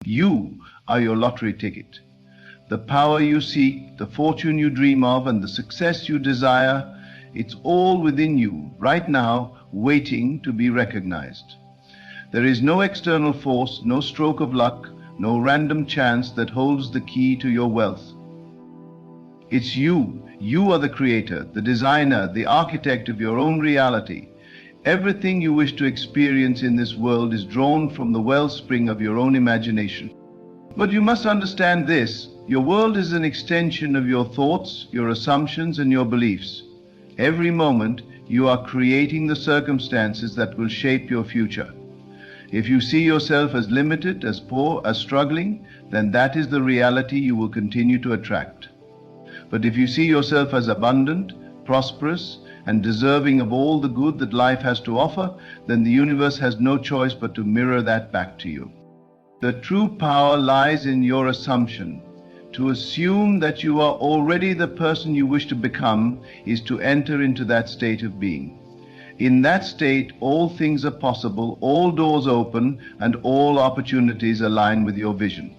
You are your lottery ticket. The power you seek, the fortune you dream of, and the success you desire, it's all within you, right now, waiting to be recognized. There is no external force, no stroke of luck, no random chance that holds the key to your wealth. It's you. You are the creator, the designer, the architect of your own reality. Everything you wish to experience in this world is drawn from the wellspring of your own imagination. But you must understand this. Your world is an extension of your thoughts, your assumptions, and your beliefs. Every moment, you are creating the circumstances that will shape your future. If you see yourself as limited, as poor, as struggling, then that is the reality you will continue to attract. But if you see yourself as abundant, prosperous, and deserving of all the good that life has to offer, then the universe has no choice but to mirror that back to you. The true power lies in your assumption. To assume that you are already the person you wish to become is to enter into that state of being. In that state, all things are possible, all doors open, and all opportunities align with your vision.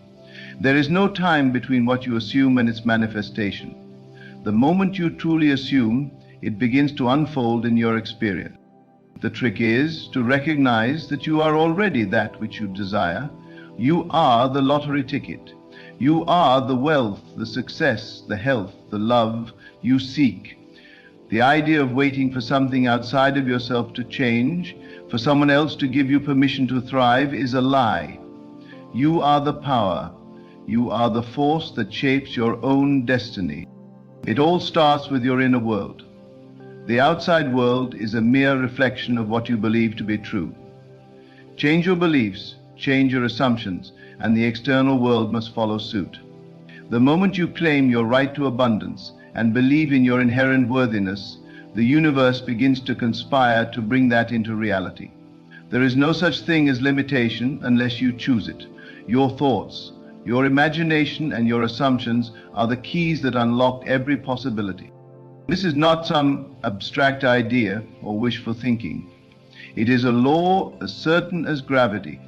There is no time between what you assume and its manifestation. The moment you truly assume, it begins to unfold in your experience. The trick is to recognize that you are already that which you desire. You are the lottery ticket. You are the wealth, the success, the health, the love you seek. The idea of waiting for something outside of yourself to change, for someone else to give you permission to thrive, is a lie. You are the power. You are the force that shapes your own destiny. It all starts with your inner world. The outside world is a mere reflection of what you believe to be true. Change your beliefs, change your assumptions, and the external world must follow suit. The moment you claim your right to abundance and believe in your inherent worthiness, the universe begins to conspire to bring that into reality. There is no such thing as limitation unless you choose it. Your thoughts, your imagination, and your assumptions are the keys that unlock every possibility. This is not some abstract idea or wishful thinking. It is a law as certain as gravity.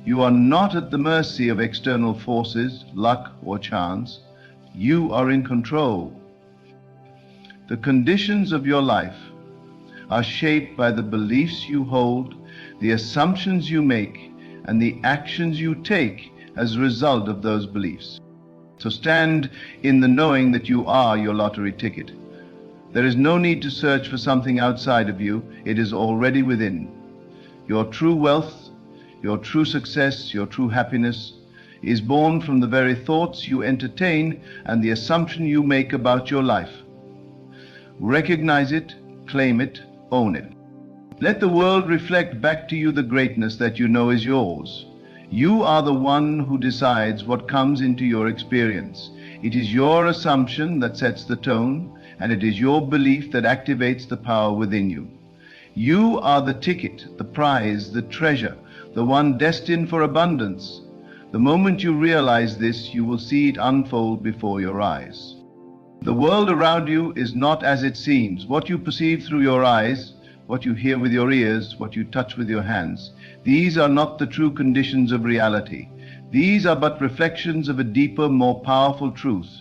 You are not at the mercy of external forces, luck, or chance. You are in control. The conditions of your life are shaped by the beliefs you hold, the assumptions you make, and the actions you take as a result of those beliefs. So stand in the knowing that you are your lottery ticket. There is no need to search for something outside of you. It is already within. Your true wealth, your true success, your true happiness is born from the very thoughts you entertain and the assumption you make about your life. Recognize it, claim it, own it. Let the world reflect back to you the greatness that you know is yours. You are the one who decides what comes into your experience. It is your assumption that sets the tone, and it is your belief that activates the power within you. You are the ticket, the prize, the treasure, the one destined for abundance. The moment you realize this, you will see it unfold before your eyes. The world around you is not as it seems. What you perceive through your eyes, what you hear with your ears, what you touch with your hands, these are not the true conditions of reality. These are but reflections of a deeper, more powerful truth.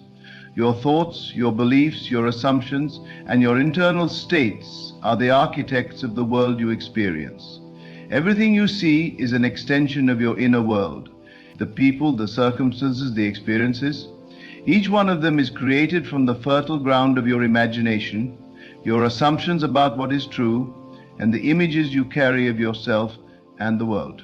Your thoughts, your beliefs, your assumptions, and your internal states are the architects of the world you experience. Everything you see is an extension of your inner world. The people, the circumstances, the experiences, each one of them is created from the fertile ground of your imagination, your assumptions about what is true, and the images you carry of yourself and the world.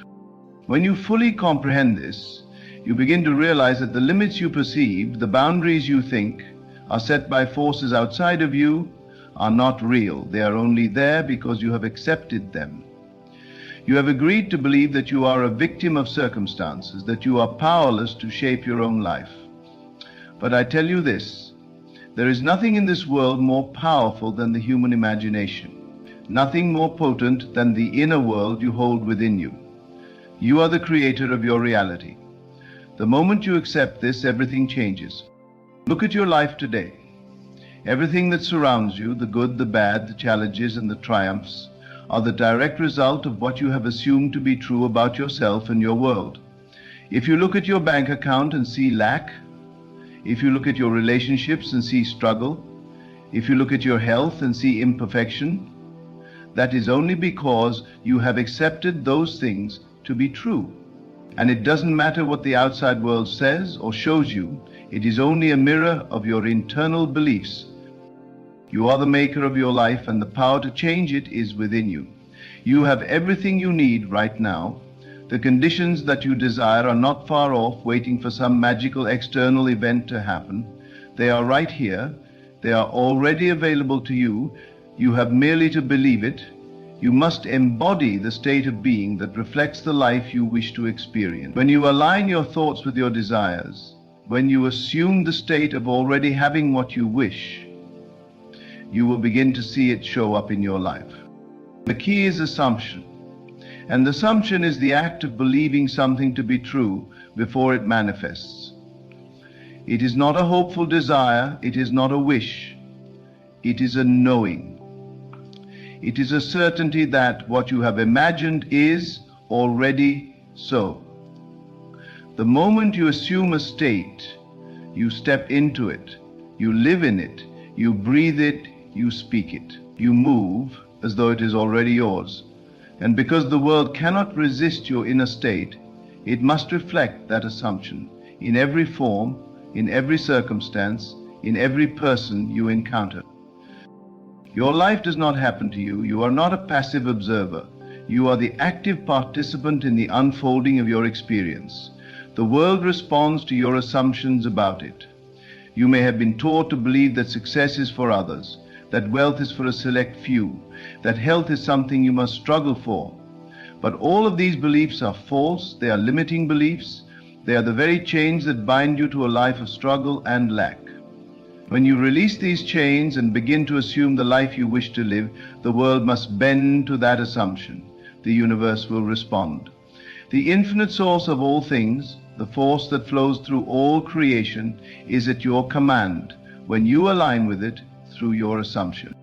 When you fully comprehend this, you begin to realize that the limits you perceive, the boundaries you think, are set by forces outside of you, are not real. They are only there because you have accepted them. You have agreed to believe that you are a victim of circumstances, that you are powerless to shape your own life. But I tell you this, there is nothing in this world more powerful than the human imagination, nothing more potent than the inner world you hold within you. You are the creator of your reality. The moment you accept this, everything changes. Look at your life today. Everything that surrounds you, the good, the bad, the challenges, and the triumphs, are the direct result of what you have assumed to be true about yourself and your world. If you look at your bank account and see lack, if you look at your relationships and see struggle, if you look at your health and see imperfection, that is only because you have accepted those things to be true. And it doesn't matter what the outside world says or shows you, it is only a mirror of your internal beliefs. You are the maker of your life, and the power to change it is within you. You have everything you need right now. The conditions that you desire are not far off, waiting for some magical external event to happen. They are right here. They are already available to you. You have merely to believe it. You must embody the state of being that reflects the life you wish to experience. When you align your thoughts with your desires, when you assume the state of already having what you wish, you will begin to see it show up in your life. The key is assumption. And assumption is the act of believing something to be true before it manifests. It is not a hopeful desire, it is not a wish, it is a knowing. It is a certainty that what you have imagined is already so. The moment you assume a state, you step into it, you live in it, you breathe it, you speak it, you move as though it is already yours. And because the world cannot resist your inner state, it must reflect that assumption in every form, in every circumstance, in every person you encounter. Your life does not happen to you. You are not a passive observer. You are the active participant in the unfolding of your experience. The world responds to your assumptions about it. You may have been taught to believe that success is for others, that wealth is for a select few, that health is something you must struggle for. But all of these beliefs are false. They are limiting beliefs. They are the very chains that bind you to a life of struggle and lack. When you release these chains and begin to assume the life you wish to live, the world must bend to that assumption. The universe will respond. The infinite source of all things, the force that flows through all creation, is at your command when you align with it through your assumption.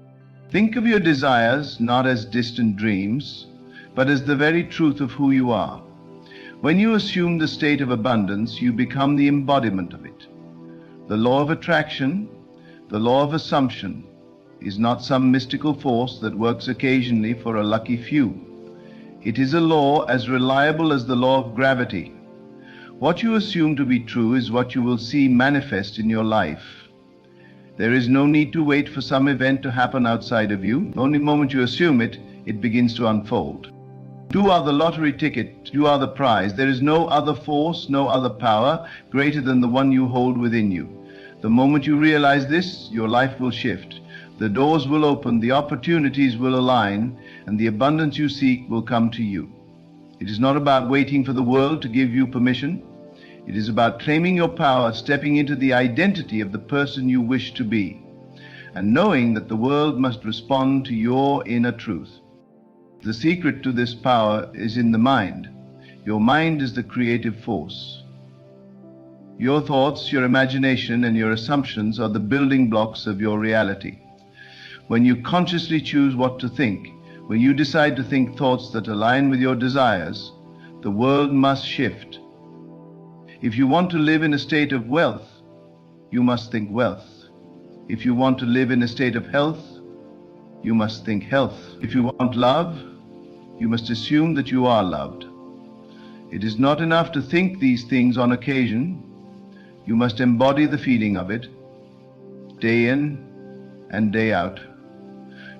Think of your desires not as distant dreams, but as the very truth of who you are. When you assume the state of abundance, you become the embodiment of it. The law of attraction, the law of assumption, is not some mystical force that works occasionally for a lucky few. It is a law as reliable as the law of gravity. What you assume to be true is what you will see manifest in your life. There is no need to wait for some event to happen outside of you. The only moment you assume it, it begins to unfold. You are the lottery ticket, you are the prize. There is no other force, no other power greater than the one you hold within you. The moment you realize this, your life will shift. The doors will open, the opportunities will align, and the abundance you seek will come to you. It is not about waiting for the world to give you permission. It is about claiming your power, stepping into the identity of the person you wish to be, and knowing that the world must respond to your inner truth. The secret to this power is in the mind. Your mind is the creative force. Your thoughts, your imagination, and your assumptions are the building blocks of your reality. When you consciously choose what to think, when you decide to think thoughts that align with your desires, the world must shift. If you want to live in a state of wealth, you must think wealth. If you want to live in a state of health, you must think health. If you want love, you must assume that you are loved. It is not enough to think these things on occasion. You must embody the feeling of it, day in and day out.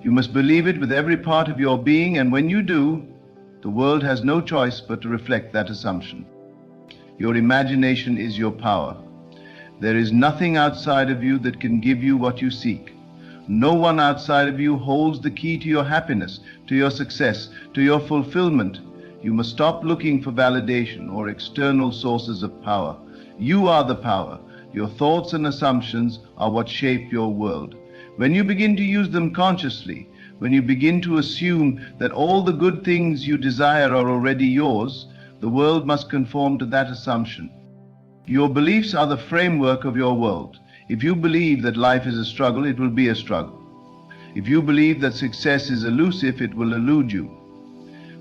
You must believe it with every part of your being, and when you do, the world has no choice but to reflect that assumption. Your imagination is your power. There is nothing outside of you that can give you what you seek. No one outside of you holds the key to your happiness, to your success, to your fulfillment. You must stop looking for validation or external sources of power. You are the power. Your thoughts and assumptions are what shape your world. When you begin to use them consciously, when you begin to assume that all the good things you desire are already yours, the world must conform to that assumption. Your beliefs are the framework of your world. If you believe that life is a struggle, it will be a struggle. If you believe that success is elusive, it will elude you.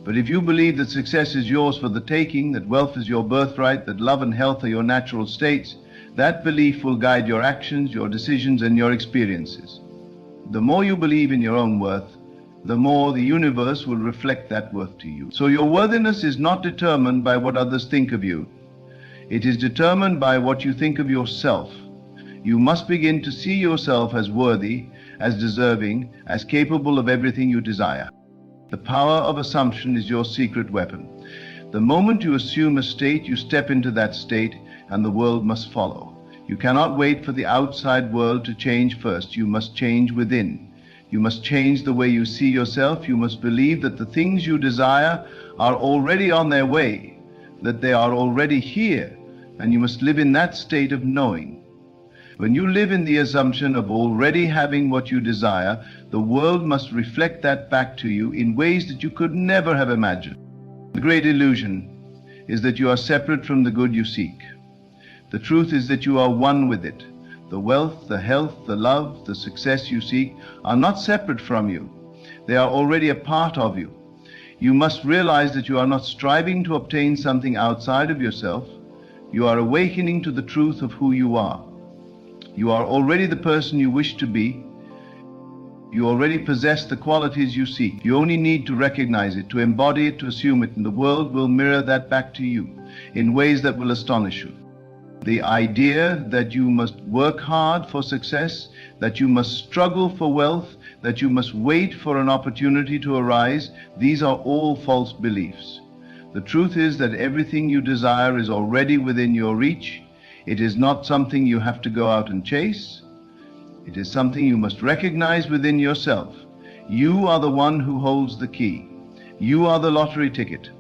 But if you believe that success is yours for the taking, that wealth is your birthright, that love and health are your natural states, that belief will guide your actions, your decisions, and your experiences. The more you believe in your own worth, the more the universe will reflect that worth to you. So your worthiness is not determined by what others think of you. It is determined by what you think of yourself. You must begin to see yourself as worthy, as deserving, as capable of everything you desire. The power of assumption is your secret weapon. The moment you assume a state, you step into that state, and the world must follow. You cannot wait for the outside world to change first. You must change within. You must change the way you see yourself. You must believe that the things you desire are already on their way, that they are already here, and you must live in that state of knowing. When you live in the assumption of already having what you desire, the world must reflect that back to you in ways that you could never have imagined. The great illusion is that you are separate from the good you seek. The truth is that you are one with it. The wealth, the health, the love, the success you seek are not separate from you. They are already a part of you. You must realize that you are not striving to obtain something outside of yourself. You are awakening to the truth of who you are. You are already the person you wish to be. You already possess the qualities you seek. You only need to recognize it, to embody it, to assume it, and the world will mirror that back to you in ways that will astonish you. The idea that you must work hard for success, that you must struggle for wealth, that you must wait for an opportunity to arise, these are all false beliefs. The truth is that everything you desire is already within your reach. It is not something you have to go out and chase. It is something you must recognize within yourself. You are the one who holds the key. You are the lottery ticket.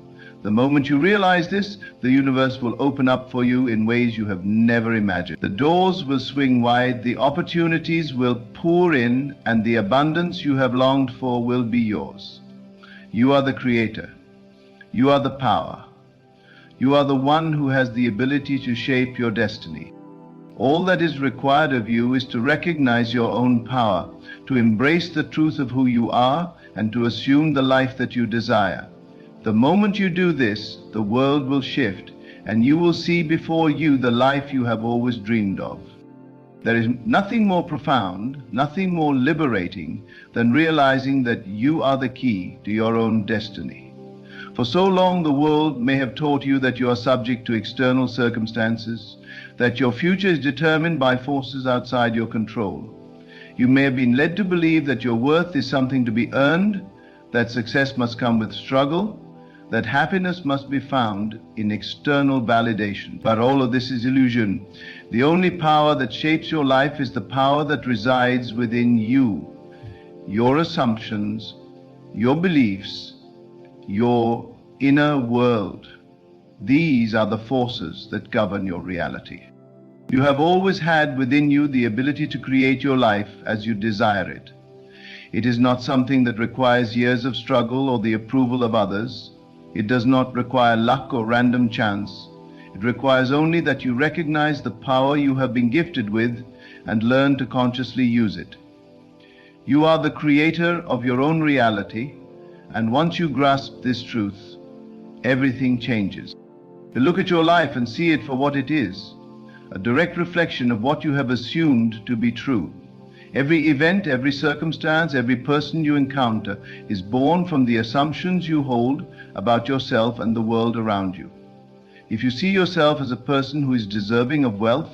The moment you realize this, the universe will open up for you in ways you have never imagined. The doors will swing wide, the opportunities will pour in, and the abundance you have longed for will be yours. You are the creator. You are the power. You are the one who has the ability to shape your destiny. All that is required of you is to recognize your own power, to embrace the truth of who you are, and to assume the life that you desire. The moment you do this, the world will shift, and you will see before you the life you have always dreamed of. There is nothing more profound, nothing more liberating than realizing that you are the key to your own destiny. For so long the world may have taught you that you are subject to external circumstances, that your future is determined by forces outside your control. You may have been led to believe that your worth is something to be earned, that success must come with struggle, that happiness must be found in external validation. But all of this is illusion. The only power that shapes your life is the power that resides within you. Your assumptions, your beliefs, your inner world. These are the forces that govern your reality. You have always had within you the ability to create your life as you desire it. It is not something that requires years of struggle or the approval of others. It does not require luck or random chance. It requires only that you recognize the power you have been gifted with and learn to consciously use it. You are the creator of your own reality, and once you grasp this truth, everything changes. You look at your life and see it for what it is, a direct reflection of what you have assumed to be true. Every event, every circumstance, every person you encounter is born from the assumptions you hold about yourself and the world around you. If you see yourself as a person who is deserving of wealth,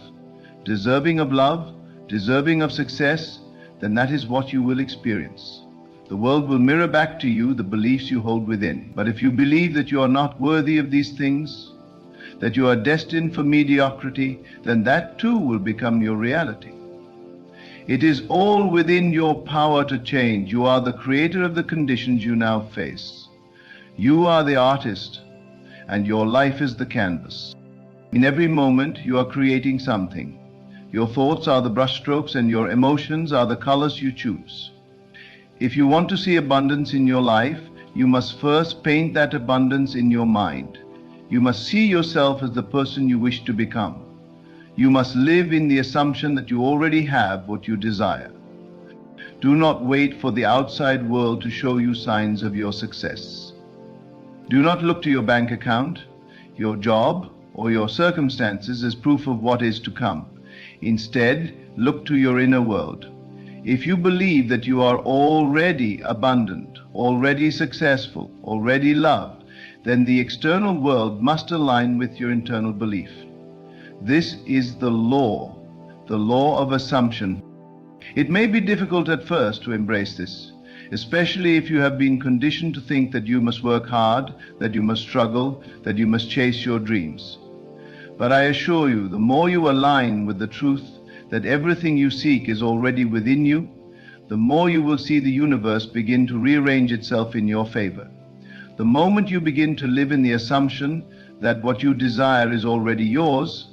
deserving of love, deserving of success, then that is what you will experience. The world will mirror back to you the beliefs you hold within. But if you believe that you are not worthy of these things, that you are destined for mediocrity, then that too will become your reality. It is all within your power to change. You are the creator of the conditions you now face. You are the artist, and your life is the canvas. In every moment, you are creating something. Your thoughts are the brushstrokes, and your emotions are the colors you choose. If you want to see abundance in your life, you must first paint that abundance in your mind. You must see yourself as the person you wish to become. You must live in the assumption that you already have what you desire. Do not wait for the outside world to show you signs of your success. Do not look to your bank account, your job, or your circumstances as proof of what is to come. Instead, look to your inner world. If you believe that you are already abundant, already successful, already loved, then the external world must align with your internal belief. This is the law of assumption. It may be difficult at first to embrace this, especially if you have been conditioned to think that you must work hard, that you must struggle, that you must chase your dreams. But I assure you, the more you align with the truth that everything you seek is already within you, the more you will see the universe begin to rearrange itself in your favor. The moment you begin to live in the assumption that what you desire is already yours,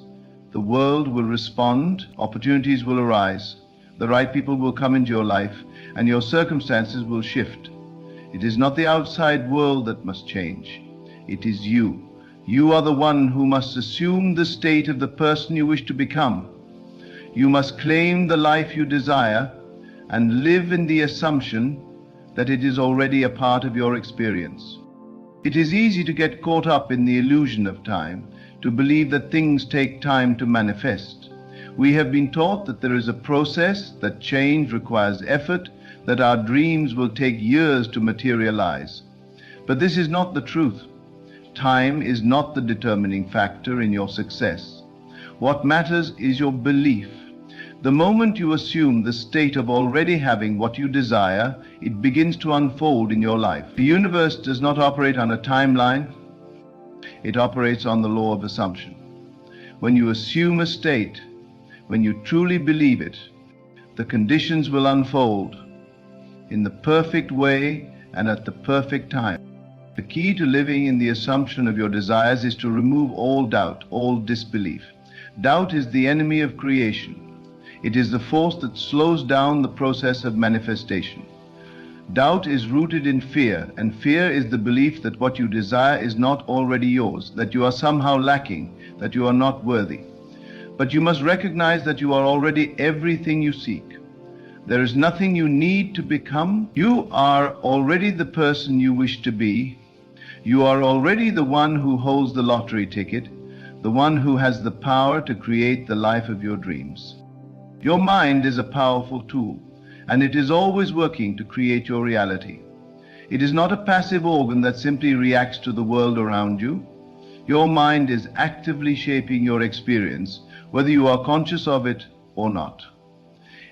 the world will respond, opportunities will arise, the right people will come into your life, and your circumstances will shift. It is not the outside world that must change. It is you. You are the one who must assume the state of the person you wish to become. You must claim the life you desire and live in the assumption that it is already a part of your experience. It is easy to get caught up in the illusion of time, to believe that things take time to manifest. We have been taught that there is a process, that change requires effort, that our dreams will take years to materialize. But this is not the truth. Time is not the determining factor in your success. What matters is your belief. The moment you assume the state of already having what you desire, it begins to unfold in your life. The universe does not operate on a timeline. It operates on the law of assumption. When you assume a state, when you truly believe it, the conditions will unfold in the perfect way and at the perfect time. The key to living in the assumption of your desires is to remove all doubt, all disbelief. Doubt is the enemy of creation. It is the force that slows down the process of manifestation. Doubt is rooted in fear, and fear is the belief that what you desire is not already yours, that you are somehow lacking, that you are not worthy. But you must recognize that you are already everything you seek. There is nothing you need to become. You are already the person you wish to be. You are already the one who holds the lottery ticket, the one who has the power to create the life of your dreams. Your mind is a powerful tool, and it is always working to create your reality. It is not a passive organ that simply reacts to the world around you. Your mind is actively shaping your experience, whether you are conscious of it or not.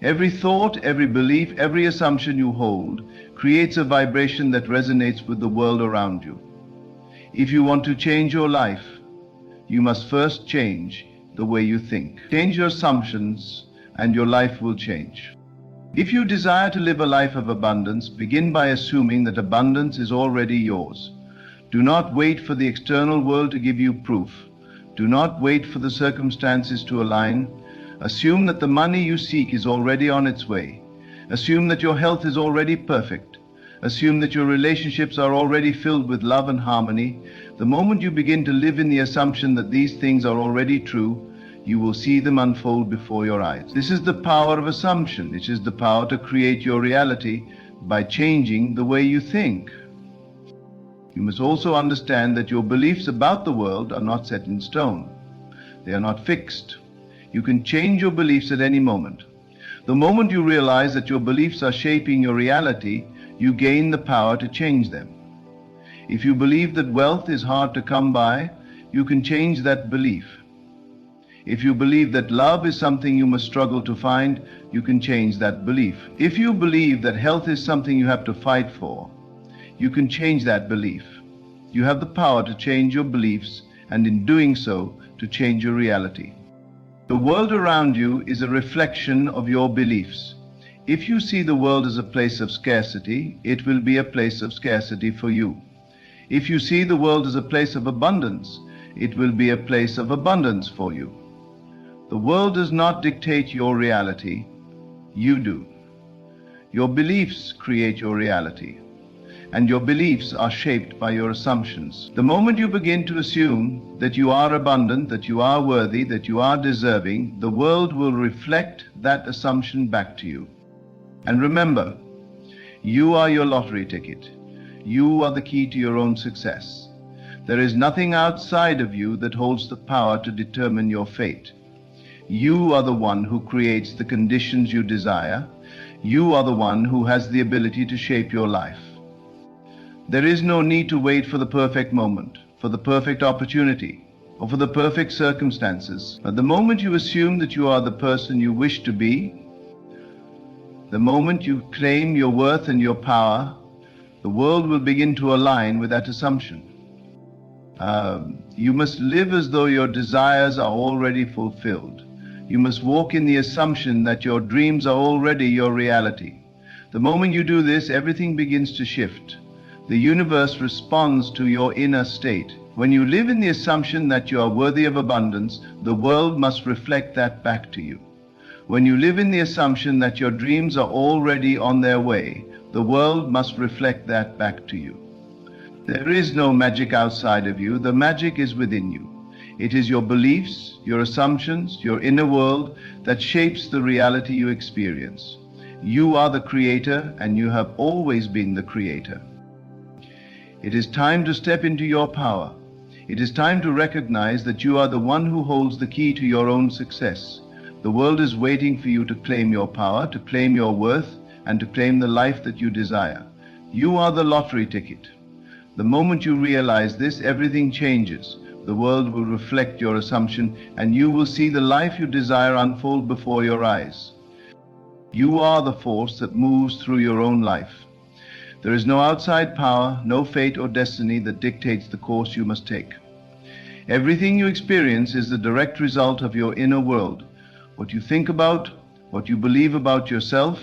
Every thought, every belief, every assumption you hold creates a vibration that resonates with the world around you. If you want to change your life, you must first change the way you think. Change your assumptions and your life will change. If you desire to live a life of abundance, begin by assuming that abundance is already yours. Do not wait for the external world to give you proof. Do not wait for the circumstances to align. Assume that the money you seek is already on its way. Assume that your health is already perfect. Assume that your relationships are already filled with love and harmony. The moment you begin to live in the assumption that these things are already true, you will see them unfold before your eyes. This is the power of assumption. It is the power to create your reality by changing the way you think. You must also understand that your beliefs about the world are not set in stone. They are not fixed. You can change your beliefs at any moment. The moment you realize that your beliefs are shaping your reality, you gain the power to change them. If you believe that wealth is hard to come by, you can change that belief. If you believe that love is something you must struggle to find, you can change that belief. If you believe that health is something you have to fight for, you can change that belief. You have the power to change your beliefs, and in doing so, to change your reality. The world around you is a reflection of your beliefs. If you see the world as a place of scarcity, it will be a place of scarcity for you. If you see the world as a place of abundance, it will be a place of abundance for you. The world does not dictate your reality, you do. Your beliefs create your reality, and your beliefs are shaped by your assumptions. The moment you begin to assume that you are abundant, that you are worthy, that you are deserving, the world will reflect that assumption back to you. And remember, you are your lottery ticket. You are the key to your own success. There is nothing outside of you that holds the power to determine your fate. You are the one who creates the conditions you desire. You are the one who has the ability to shape your life. There is no need to wait for the perfect moment, for the perfect opportunity, or for the perfect circumstances. At the moment you assume that you are the person you wish to be, the moment you claim your worth and your power, the world will begin to align with that assumption. You must live as though your desires are already fulfilled. You must walk in the assumption that your dreams are already your reality. The moment you do this, everything begins to shift. The universe responds to your inner state. When you live in the assumption that you are worthy of abundance, the world must reflect that back to you. When you live in the assumption that your dreams are already on their way, the world must reflect that back to you. There is no magic outside of you. The magic is within you. It is your beliefs, your assumptions, your inner world that shapes the reality you experience. You are the creator, and you have always been the creator. It is time to step into your power. It is time to recognize that you are the one who holds the key to your own success. The world is waiting for you to claim your power, to claim your worth, and to claim the life that you desire. You are the lottery ticket. The moment you realize this, everything changes. The world will reflect your assumption, and you will see the life you desire unfold before your eyes. You are the force that moves through your own life. There is no outside power, no fate or destiny that dictates the course you must take. Everything you experience is the direct result of your inner world. What you think about, what you believe about yourself,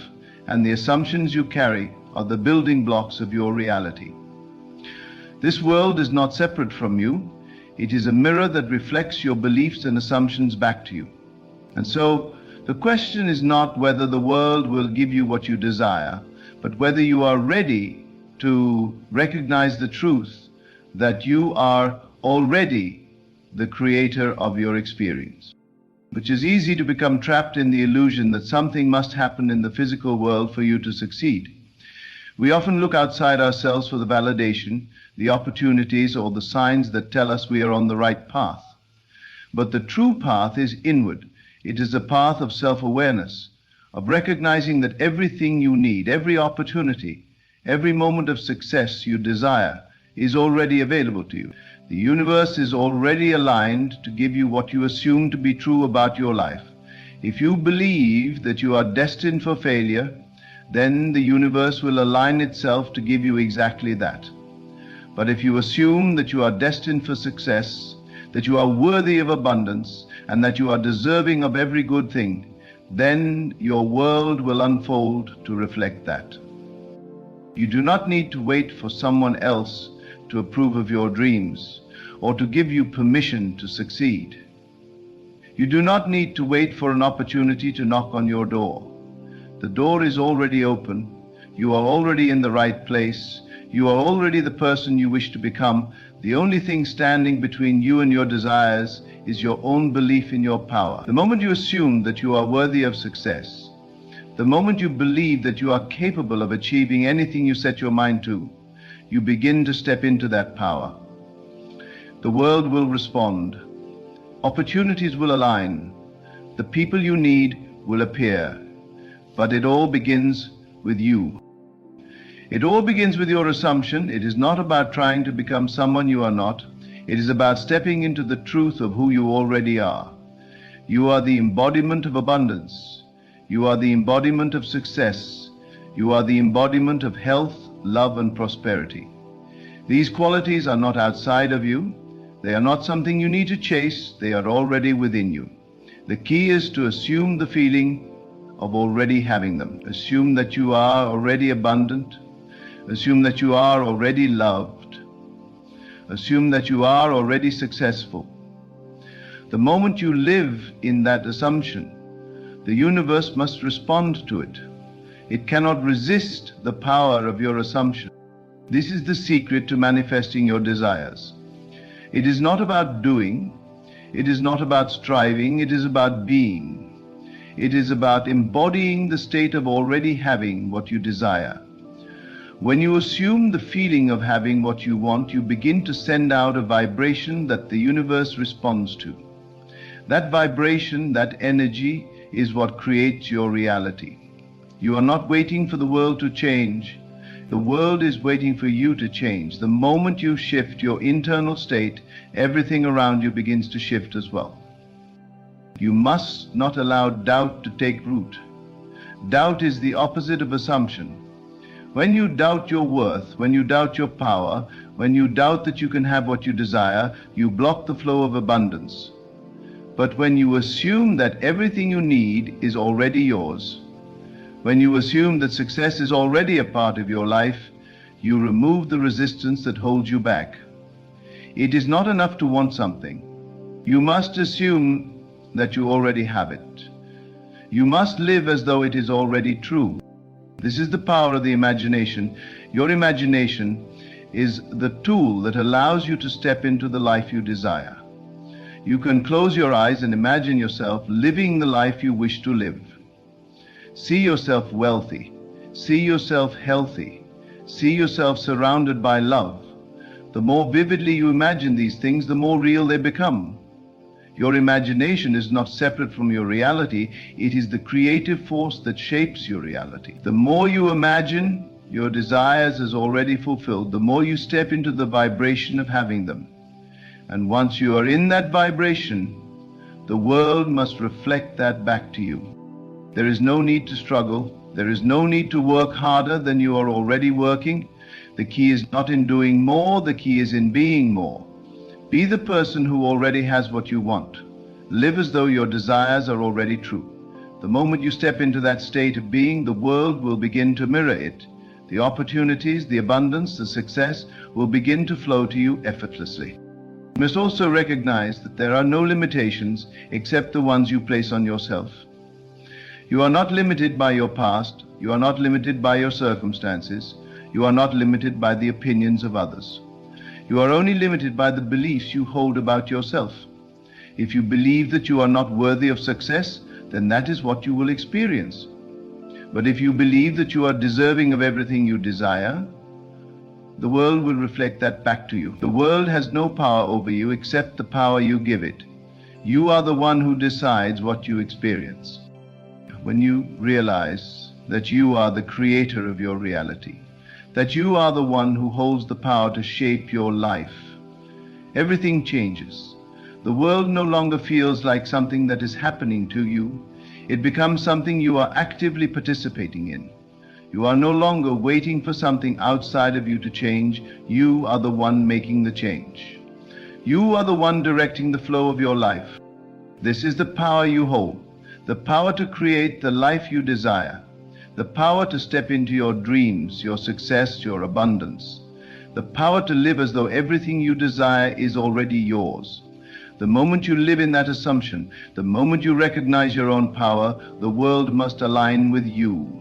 and the assumptions you carry are the building blocks of your reality. This world is not separate from you. It is a mirror that reflects your beliefs and assumptions back to you. And so, the question is not whether the world will give you what you desire, but whether you are ready to recognize the truth that you are already the creator of your experience. Which is easy to become trapped in the illusion that something must happen in the physical world for you to succeed. We often look outside ourselves for the validation, the opportunities, or the signs that tell us we are on the right path. But the true path is inward. It is a path of self-awareness, of recognizing that everything you need, every opportunity, every moment of success you desire is already available to you. The universe is already aligned to give you what you assume to be true about your life. If you believe that you are destined for failure, then the universe will align itself to give you exactly that. But if you assume that you are destined for success, that you are worthy of abundance, and that you are deserving of every good thing, then your world will unfold to reflect that. You do not need to wait for someone else to approve of your dreams or to give you permission to succeed. You do not need to wait for an opportunity to knock on your door. The door is already open. You are already in the right place. You are already the person you wish to become. The only thing standing between you and your desires is your own belief in your power. The moment you assume that you are worthy of success, the moment you believe that you are capable of achieving anything you set your mind to, you begin to step into that power. The world will respond. Opportunities will align. The people you need will appear. But it all begins with you. It all begins with your assumption. It is not about trying to become someone you are not. It is about stepping into the truth of who you already are. You are the embodiment of abundance. You are the embodiment of success. You are the embodiment of health, love, and prosperity. These qualities are not outside of you. They are not something you need to chase. They are already within you. The key is to assume the feeling of already having them. Assume that you are already abundant. Assume that you are already loved. Assume that you are already successful. The moment you live in that assumption, the universe must respond to it. It cannot resist the power of your assumption. This is the secret to manifesting your desires. It is not about doing. It is not about striving. It is about being. It is about embodying the state of already having what you desire. When you assume the feeling of having what you want, you begin to send out a vibration that the universe responds to. That vibration, that energy, is what creates your reality. You are not waiting for the world to change. The world is waiting for you to change. The moment you shift your internal state, everything around you begins to shift as well. You must not allow doubt to take root. Doubt is the opposite of assumption. When you doubt your worth, when you doubt your power, when you doubt that you can have what you desire, you block the flow of abundance. But when you assume that everything you need is already yours, when you assume that success is already a part of your life, you remove the resistance that holds you back. It is not enough to want something. You must assume that you already have it. You must live as though it is already true. This is the power of the imagination. Your imagination is the tool that allows you to step into the life you desire. You can close your eyes and imagine yourself living the life you wish to live. See yourself wealthy. See yourself healthy. See yourself surrounded by love. The more vividly you imagine these things, the more real they become. Your imagination is not separate from your reality. It is the creative force that shapes your reality. The more you imagine your desires as already fulfilled, the more you step into the vibration of having them. And once you are in that vibration, the world must reflect that back to you. There is no need to struggle. There is no need to work harder than you are already working. The key is not in doing more, the key is in being more. Be the person who already has what you want. Live as though your desires are already true. The moment you step into that state of being, the world will begin to mirror it. The opportunities, the abundance, the success will begin to flow to you effortlessly. You must also recognize that there are no limitations except the ones you place on yourself. You are not limited by your past. You are not limited by your circumstances. You are not limited by the opinions of others. You are only limited by the beliefs you hold about yourself. If you believe that you are not worthy of success, then that is what you will experience. But if you believe that you are deserving of everything you desire, the world will reflect that back to you. The world has no power over you except the power you give it. You are the one who decides what you experience. When you realize that you are the creator of your reality, that you are the one who holds the power to shape your life, everything changes. The world no longer feels like something that is happening to you. It becomes something you are actively participating in. You are no longer waiting for something outside of you to change. You are the one making the change. You are the one directing the flow of your life. This is the power you hold, the power to create the life you desire, the power to step into your dreams, your success, your abundance, the power to live as though everything you desire is already yours. The moment you live in that assumption, the moment you recognize your own power, the world must align with you.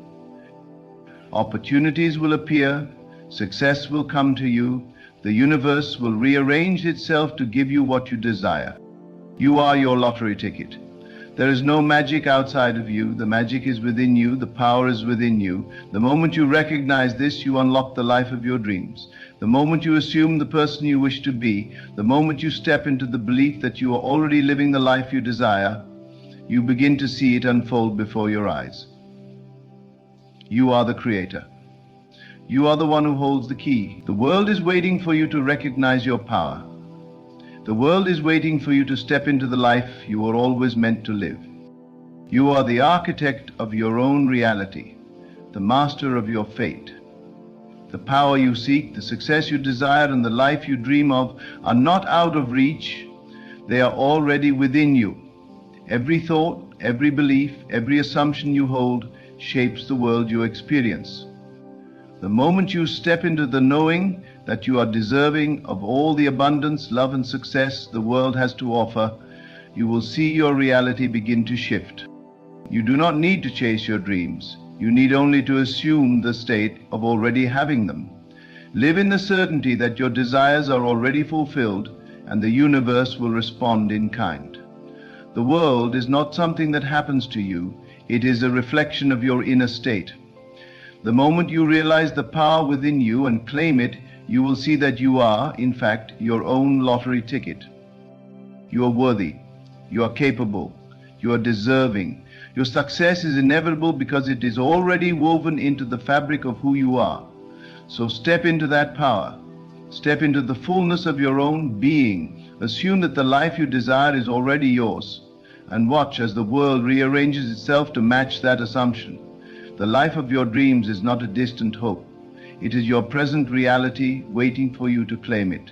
Opportunities will appear, success will come to you, the universe will rearrange itself to give you what you desire. You are your lottery ticket. There is no magic outside of you. The magic is within you. The power is within you. The moment you recognize this, you unlock the life of your dreams. The moment you assume the person you wish to be, the moment you step into the belief that you are already living the life you desire, you begin to see it unfold before your eyes. You are the creator. You are the one who holds the key. The world is waiting for you to recognize your power. The world is waiting for you to step into the life you were always meant to live. You are the architect of your own reality, the master of your fate. The power you seek, the success you desire, and the life you dream of are not out of reach. They are already within you. Every thought, every belief, every assumption you hold shapes the world you experience. The moment you step into the knowing that you are deserving of all the abundance, love, and success the world has to offer, you will see your reality begin to shift. You do not need to chase your dreams. You need only to assume the state of already having them. Live in the certainty that your desires are already fulfilled and the universe will respond in kind. The world is not something that happens to you. It is a reflection of your inner state. The moment you realize the power within you and claim it, you will see that you are, in fact, your own lottery ticket. You are worthy. You are capable. You are deserving. Your success is inevitable because it is already woven into the fabric of who you are. So step into that power. Step into the fullness of your own being. Assume that the life you desire is already yours, and watch as the world rearranges itself to match that assumption. The life of your dreams is not a distant hope. It is your present reality waiting for you to claim it.